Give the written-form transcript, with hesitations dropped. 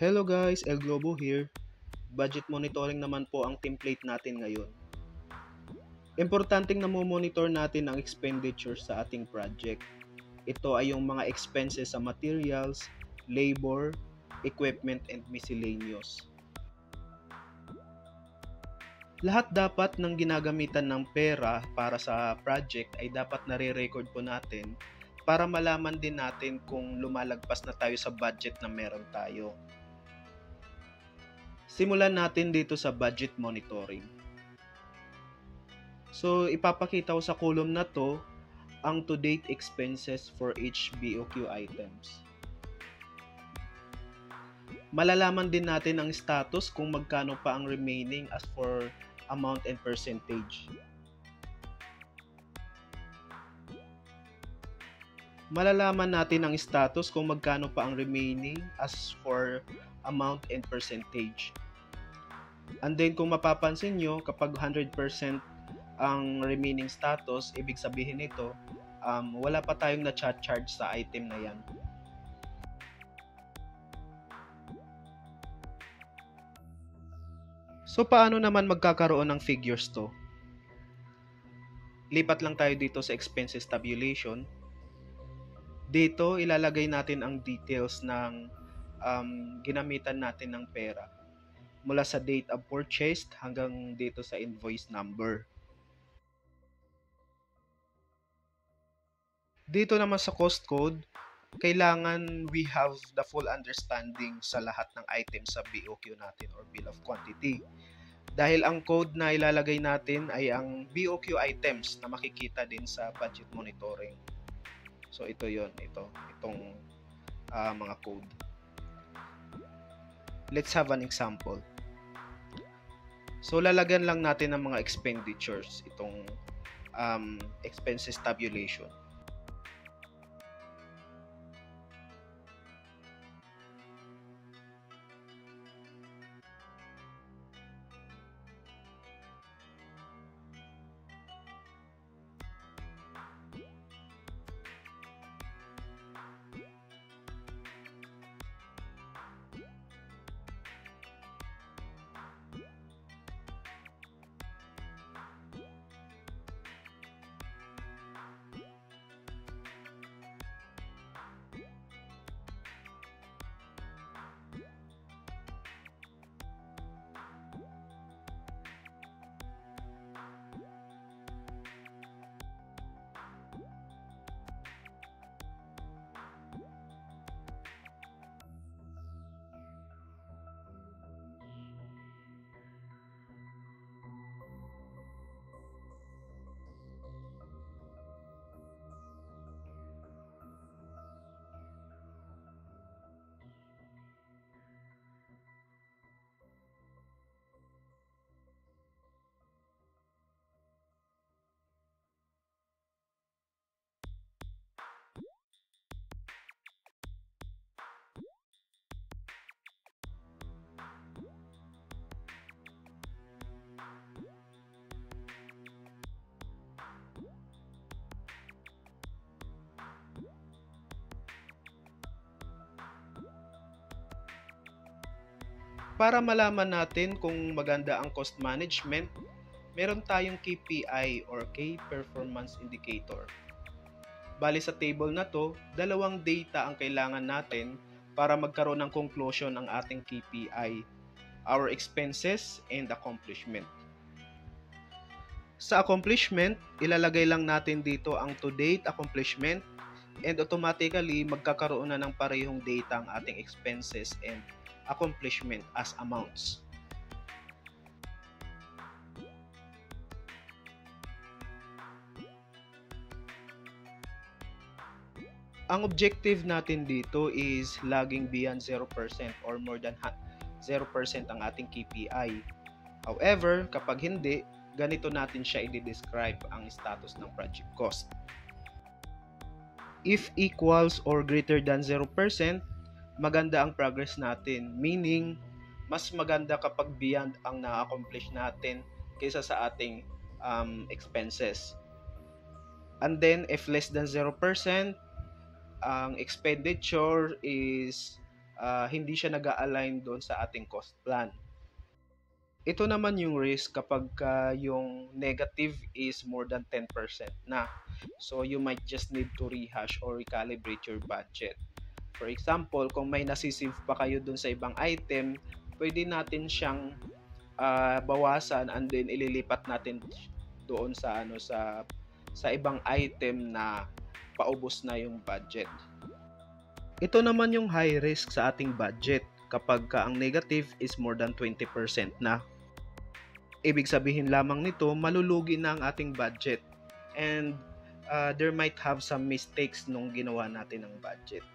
Hello guys, El Globo here. Budget monitoring naman po ang template natin ngayon. Importanteng namomonitor natin ang expenditures sa ating project. Ito ay yung mga expenses sa materials, labor, equipment, and miscellaneous. Lahat dapat ng ginagamitan ng pera para sa project ay dapat nare-record po natin para malaman din natin kung lumalagpas na tayo sa budget na meron tayo. Simulan natin dito sa budget monitoring. So, ipapakita ko sa column na to ang to-date expenses for each BOQ items. Malalaman din natin ang status kung magkano pa ang remaining as for amount and percentage. Malalaman natin ang status kung magkano pa ang remaining as for amount and percentage. And then kung mapapansin nyo, kapag 100% ang remaining status, ibig sabihin nito, wala pa tayong na-charge sa item na yan. So, paano naman magkakaroon ng figures to? Lipat lang tayo dito sa expenses tabulation. Dito, ilalagay natin ang details ng ginamitan natin ng pera. Mula sa date of purchase hanggang dito sa invoice number. Dito naman sa cost code, kailangan we have the full understanding sa lahat ng items sa BOQ natin or bill of quantity. Dahil ang code na ilalagay natin ay ang BOQ items na makikita din sa budget monitoring. So ito yon, itong mga code. Let's have an example. So lalagyan lang natin ng mga expenditures itong expenses tabulation. Para malaman natin kung maganda ang cost management, meron tayong KPI or Key Performance Indicator. Bali sa table na to, dalawang data ang kailangan natin para magkaroon ng conclusion ang ating KPI, our expenses and accomplishment. Sa accomplishment, ilalagay lang natin dito ang to-date accomplishment and automatically magkakaroon na ng parehong data ang ating expenses and accomplishment as amounts. Ang objective natin dito is laging beyond 0% or more than 0% ang ating KPI. However, kapag hindi, ganito natin siya i-describe ang status ng project cost. If equals or greater than 0%, maganda ang progress natin. Meaning, mas maganda kapag beyond ang na-accomplish natin kaysa sa ating expenses. And then, if less than 0%, ang expenditure is hindi siya nag-a-align doon sa ating cost plan. Ito naman yung risk kapag yung negative is more than 10% na. So you might just need to rehash or recalibrate your budget. For example, kung may nasisave pa kayo dun sa ibang item, pwede natin siyang bawasan and then ililipat natin doon sa sa ibang item na paubos na yung budget. Ito naman yung high risk sa ating budget kapag ang negative is more than 20% na. Ibig sabihin lamang nito, malulugi na ang ating budget and there might have some mistakes nung ginawa natin ng budget.